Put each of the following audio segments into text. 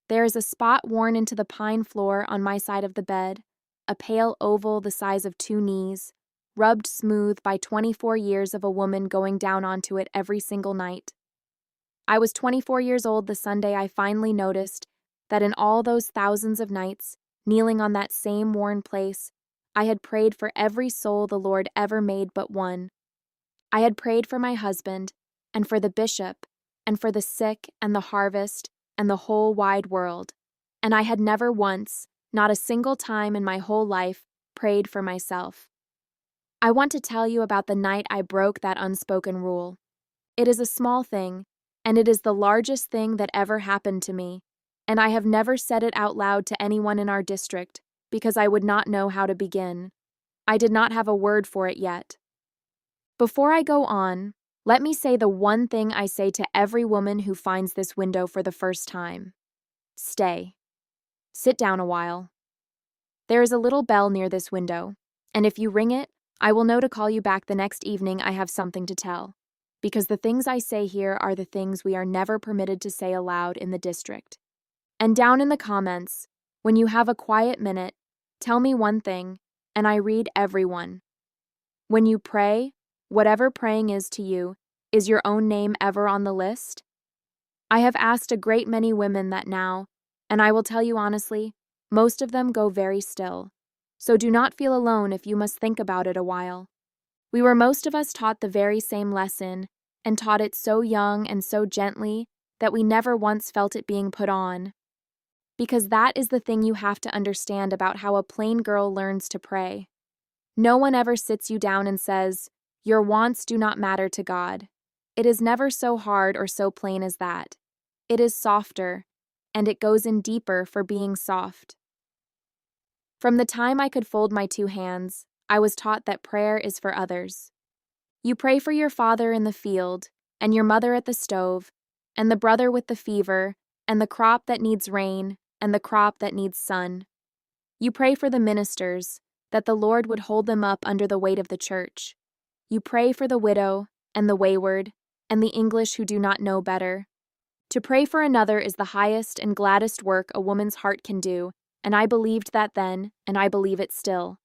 There is a spot worn into the pine floor on my side of the bed, a pale oval the size of 2 knees, rubbed smooth by 24 years of a woman going down onto it every single night. I was 24 years old the Sunday I finally noticed that in all those thousands of nights, kneeling on that same worn place, I had prayed for every soul the Lord ever made but one. I had prayed for my husband, and for the bishop, and for the sick and the harvest, and the whole wide world, and I had never once, not a single time in my whole life, prayed for myself. I want to tell you about the night I broke that unspoken rule. It is a small thing, and it is the largest thing that ever happened to me, and I have never said it out loud to anyone in our district because I would not know how to begin. I did not have a word for it yet. Before I go on, let me say the one thing I say to every woman who finds this window for the first time. Stay. Sit down a while. There is a little bell near this window, and if you ring it, I will know to call you back the next evening I have something to tell, because the things I say here are the things we are never permitted to say aloud in the district. And down in the comments, when you have a quiet minute, tell me one thing, and I read every one. When you pray, whatever praying is to you, is your own name ever on the list? I have asked a great many women that now, and I will tell you honestly, most of them go very still. So do not feel alone if you must think about it a while. We were most of us taught the very same lesson, and taught it so young and so gently that we never once felt it being put on. Because that is the thing you have to understand about how a plain girl learns to pray. No one ever sits you down and says, "Your wants do not matter to God." It is never so hard or so plain as that. It is softer, and it goes in deeper for being soft. From the time I could fold my 2 hands, I was taught that prayer is for others. You pray for your father in the field, and your mother at the stove, and the brother with the fever, and the crop that needs rain, and the crop that needs sun. You pray for the ministers, that the Lord would hold them up under the weight of the church. You pray for the widow, and the wayward, and the English who do not know better. To pray for another is the highest and gladdest work a woman's heart can do, and I believed that then, and I believe it still.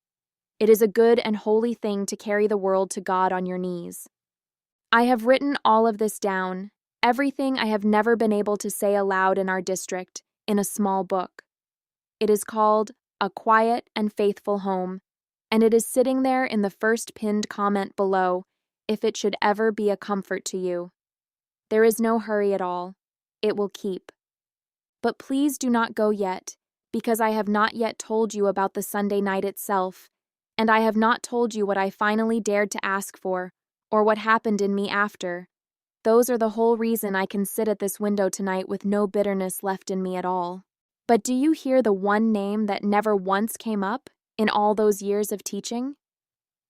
It is a good and holy thing to carry the world to God on your knees. I have written all of this down, everything I have never been able to say aloud in our district, in a small book. It is called A Quiet and Faithful Home, and it is sitting there in the first pinned comment below, if it should ever be a comfort to you. There is no hurry at all. It will keep. But please do not go yet, because I have not yet told you about the Sunday night itself, and I have not told you what I finally dared to ask for, or what happened in me after. Those are the whole reason I can sit at this window tonight with no bitterness left in me at all. But do you hear the one name that never once came up in all those years of teaching?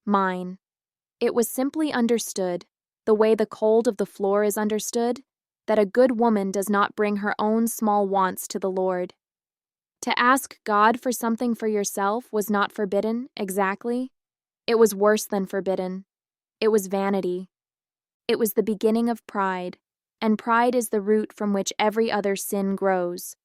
Mine. It was simply understood, the way the cold of the floor is understood, that a good woman does not bring her own small wants to the Lord. To ask God for something for yourself was not forbidden, exactly. It was worse than forbidden. It was vanity. It was the beginning of pride, and pride is the root from which every other sin grows.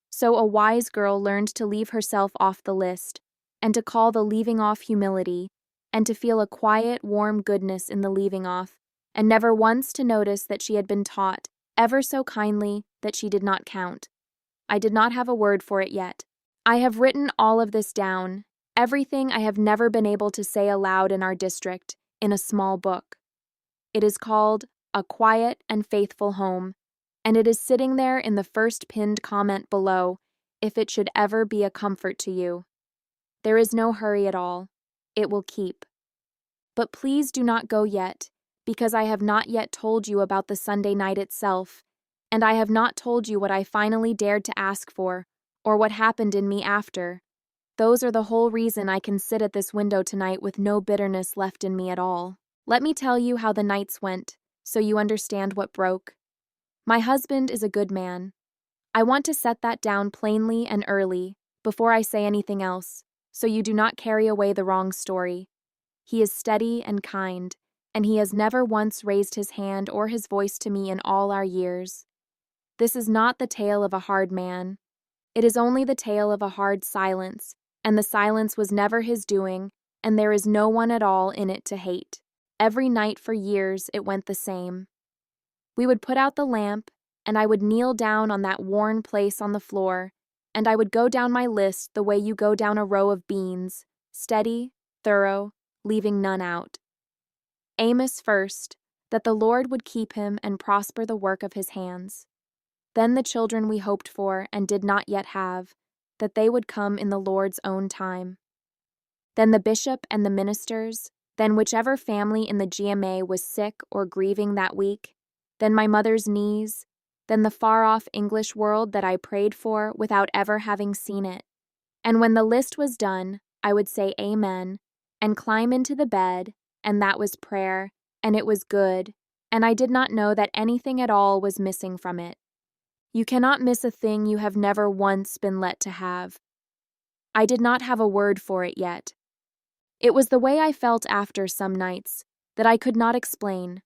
So a wise girl learned to leave herself off the list, and to call the leaving off humility, and to feel a quiet, warm goodness in the leaving off, and never once to notice that she had been taught, ever so kindly, that she did not count. I did not have a word for it yet. I have written all of this down, everything I have never been able to say aloud in our district, in a small book. It is called A Quiet and Faithful Home, and it is sitting there in the first pinned comment below, if it should ever be a comfort to you. There is no hurry at all. It will keep. But please do not go yet, because I have not yet told you about the Sunday night itself, and I have not told you what I finally dared to ask for, or what happened in me after. Those are the whole reason I can sit at this window tonight with no bitterness left in me at all. Let me tell you how the nights went, so you understand what broke. My husband is a good man. I want to set that down plainly and early, before I say anything else, so you do not carry away the wrong story. He is steady and kind, and he has never once raised his hand or his voice to me in all our years. This is not the tale of a hard man, It is only the tale of a hard silence, and the silence was never his doing, and there is no one at all in it to hate. Every night for years it went the same. We would put out the lamp, and I would kneel down on that worn place on the floor, and I would go down my list the way you go down a row of beans, steady, thorough, leaving none out. Amos first, that the Lord would keep him and prosper the work of his hands. Then the children we hoped for and did not yet have, that they would come in the Lord's own time. Then the bishop and the ministers, then whichever family in the GMA was sick or grieving that week, then my mother's niece, then the far-off English world that I prayed for without ever having seen it. And when the list was done, I would say amen, and climb into the bed, and that was prayer, and it was good, and I did not know that anything at all was missing from it. You cannot miss a thing you have never once been let to have. I did not have a word for it yet. It was the way I felt after some nights, that I could not explain.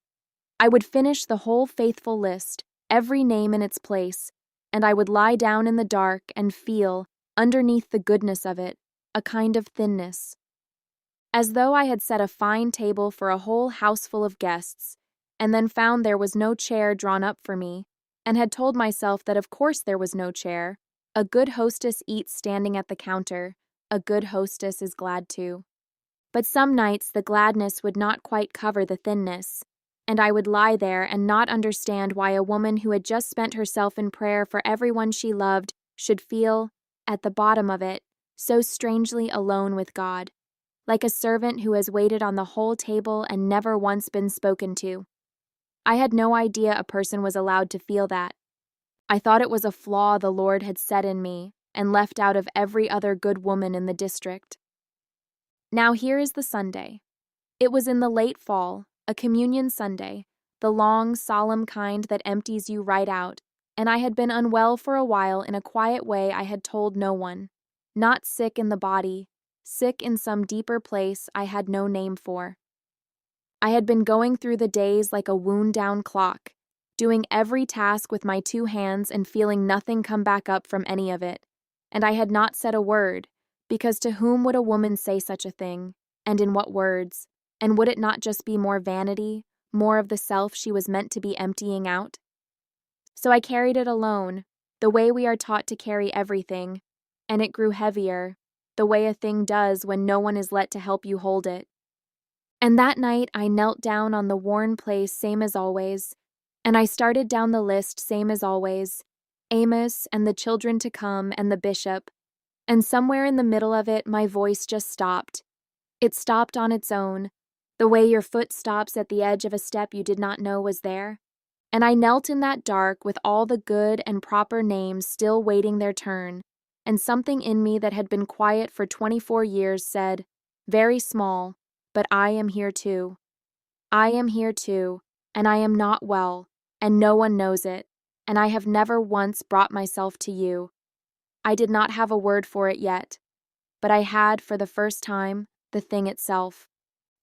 I would finish the whole faithful list, every name in its place, and I would lie down in the dark and feel, underneath the goodness of it, a kind of thinness. As though I had set a fine table for a whole houseful of guests, and then found there was no chair drawn up for me, and had told myself that of course there was no chair. A good hostess eats standing at the counter. A good hostess is glad too. But some nights the gladness would not quite cover the thinness, and I would lie there and not understand why a woman who had just spent herself in prayer for everyone she loved should feel, at the bottom of it, so strangely alone with God, like a servant who has waited on the whole table and never once been spoken to. I had no idea a person was allowed to feel that. I thought it was a flaw the Lord had set in me and left out of every other good woman in the district. Now here is the Sunday. It was in the late fall, a communion Sunday, the long, solemn kind that empties you right out, and I had been unwell for a while in a quiet way I had told no one. Not sick in the body, sick in some deeper place I had no name for. I had been going through the days like a wound-down clock, doing every task with my 2 hands and feeling nothing come back up from any of it, and I had not said a word, because to whom would a woman say such a thing, and in what words, and would it not just be more vanity, more of the self she was meant to be emptying out? So I carried it alone, the way we are taught to carry everything, and it grew heavier, the way a thing does when no one is let to help you hold it. And that night I knelt down on the worn place same as always, and I started down the list same as always, Amos and the children to come and the bishop, and somewhere in the middle of it my voice just stopped. It stopped on its own, the way your foot stops at the edge of a step you did not know was there. And I knelt in that dark with all the good and proper names still waiting their turn, and something in me that had been quiet for 24 years said, very small, but I am here too. I am here too, and I am not well, and no one knows it, and I have never once brought myself to you. I did not have a word for it yet, but I had, for the first time, the thing itself.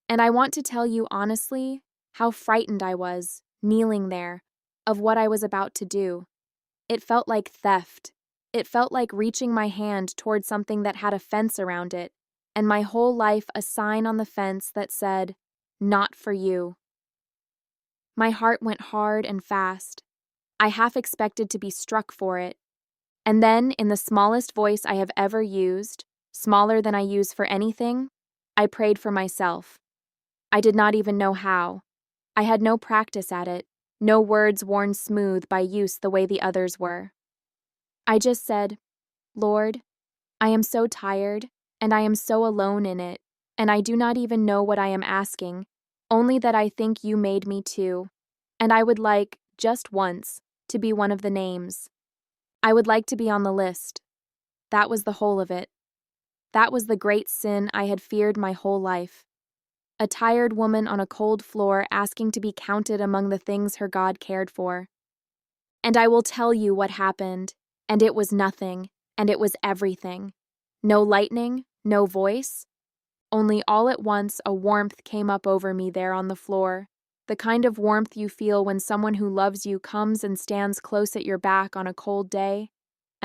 And I want to tell you honestly how frightened I was, kneeling there, of what I was about to do. It felt like theft. It felt like reaching my hand toward something that had a fence around it, and my whole life a sign on the fence that said, "Not for you." My heart went hard and fast. I half expected to be struck for it. And then, in the smallest voice I have ever used, smaller than I use for anything, I prayed for myself. I did not even know how. I had no practice at it, no words worn smooth by use the way the others were. I just said, Lord, I am so tired, and I am so alone in it, and I do not even know what I am asking, only that I think you made me too, and I would like, just once, to be one of the names. I would like to be on the list. That was the whole of it. That was the great sin I had feared my whole life. A tired woman on a cold floor asking to be counted among the things her God cared for. And I will tell you what happened, and it was nothing, and it was everything. No lightning, no voice. Only all at once a warmth came up over me there on the floor, the kind of warmth you feel when someone who loves you comes and stands close at your back on a cold day,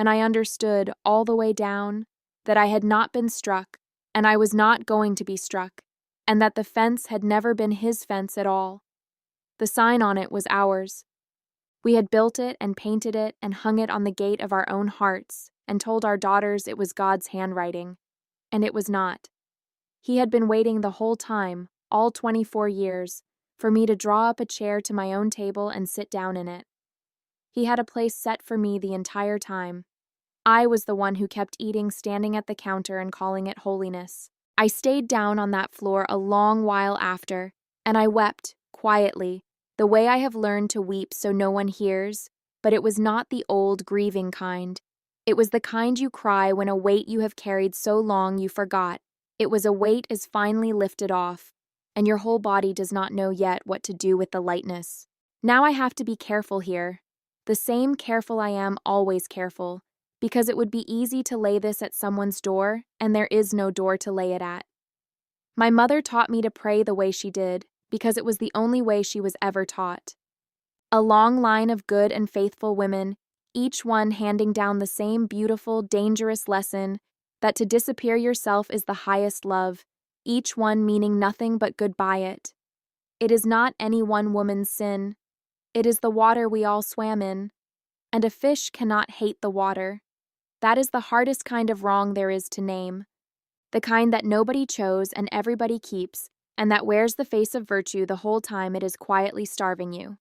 and I understood all the way down that I had not been struck, and I was not going to be struck, and that the fence had never been his fence at all. The sign on it was ours. We had built it and painted it and hung it on the gate of our own hearts and told our daughters it was God's handwriting, and it was not. He had been waiting the whole time, all 24 years, for me to draw up a chair to my own table and sit down in it. He had a place set for me the entire time. I was the one who kept eating standing at the counter and calling it holiness. I stayed down on that floor a long while after, and I wept, quietly, the way I have learned to weep so no one hears, but it was not the old grieving kind. It was the kind you cry when a weight you have carried so long you forgot. It was a weight is finally lifted off, and your whole body does not know yet what to do with the lightness. Now I have to be careful here. The same careful I am always careful, because it would be easy to lay this at someone's door, and there is no door to lay it at. My mother taught me to pray the way she did, because it was the only way she was ever taught. A long line of good and faithful women, each one handing down the same beautiful, dangerous lesson that to disappear yourself is the highest love, each one meaning nothing but good by it. It is not any one woman's sin. It is the water we all swam in, and a fish cannot hate the water. That is the hardest kind of wrong there is to name, the kind that nobody chose and everybody keeps, and that wears the face of virtue the whole time it is quietly starving you.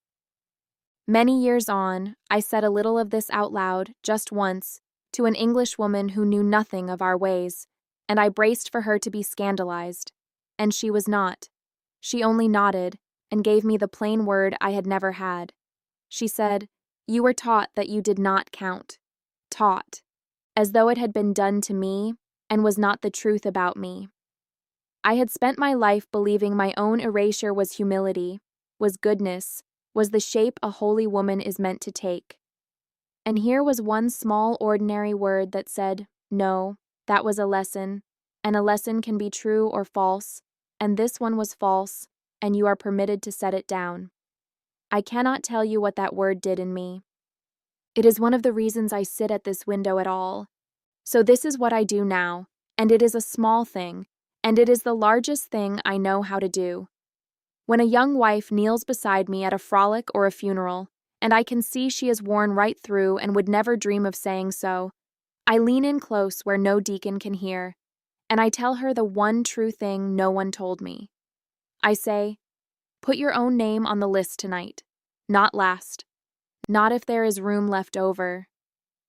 Many years on, I said a little of this out loud, just once, to an Englishwoman who knew nothing of our ways, and I braced for her to be scandalized. And she was not. She only nodded, and gave me the plain word I had never had. She said, "You were taught that you did not count." Taught. As though it had been done to me, and was not the truth about me. I had spent my life believing my own erasure was humility, was goodness, was the shape a holy woman is meant to take. And here was one small ordinary word that said, no, that was a lesson, and a lesson can be true or false, and this one was false, and you are permitted to set it down. I cannot tell you what that word did in me. It is one of the reasons I sit at this window at all. So this is what I do now, and it is a small thing, and it is the largest thing I know how to do. When a young wife kneels beside me at a frolic or a funeral, and I can see she is worn right through and would never dream of saying so, I lean in close where no deacon can hear, and I tell her the one true thing no one told me. I say, put your own name on the list tonight, not last, not if there is room left over.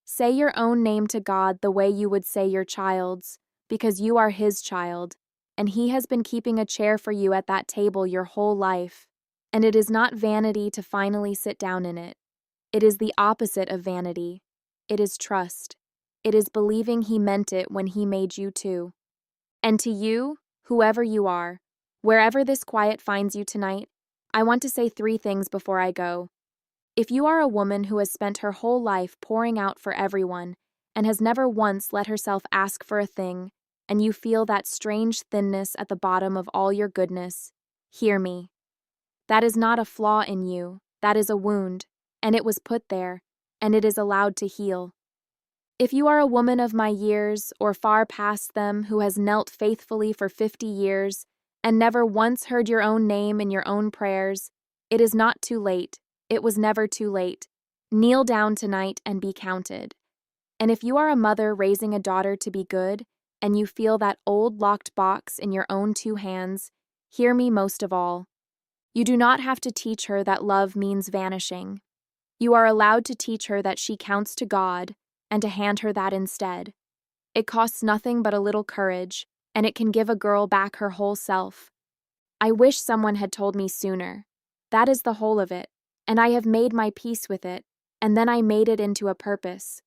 Say your own name to God the way you would say your child's, because you are His child, and He has been keeping a chair for you at that table your whole life, and it is not vanity to finally sit down in it. It is the opposite of vanity. It is trust. It is believing He meant it when He made you too. And to you, whoever you are, wherever this quiet finds you tonight, I want to say 3 things before I go. If you are a woman who has spent her whole life pouring out for everyone and has never once let herself ask for a thing, and you feel that strange thinness at the bottom of all your goodness, hear me. That is not a flaw in you, that is a wound, and it was put there, and it is allowed to heal. If you are a woman of my years, or far past them, who has knelt faithfully for 50 years, and never once heard your own name in your own prayers, it is not too late. It was never too late. Kneel down tonight and be counted. And if you are a mother raising a daughter to be good, and you feel that old locked box in your own 2 hands, hear me most of all. You do not have to teach her that love means vanishing. You are allowed to teach her that she counts to God, and to hand her that instead. It costs nothing but a little courage, and it can give a girl back her whole self. I wish someone had told me sooner. That is the whole of it. And I have made my peace with it, and then I made it into a purpose.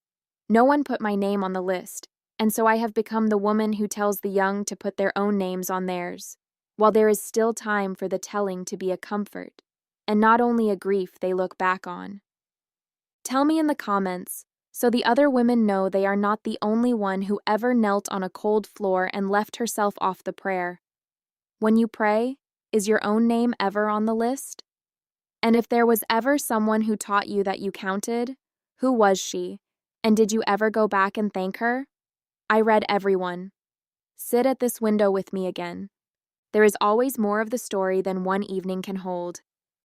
No one put my name on the list, and so I have become the woman who tells the young to put their own names on theirs, while there is still time for the telling to be a comfort, and not only a grief they look back on. Tell me in the comments, so the other women know they are not the only one who ever knelt on a cold floor and left herself off the prayer. When you pray, is your own name ever on the list? And if there was ever someone who taught you that you counted, who was she? And did you ever go back and thank her? I read every one. Sit at this window with me again. There is always more of the story than one evening can hold.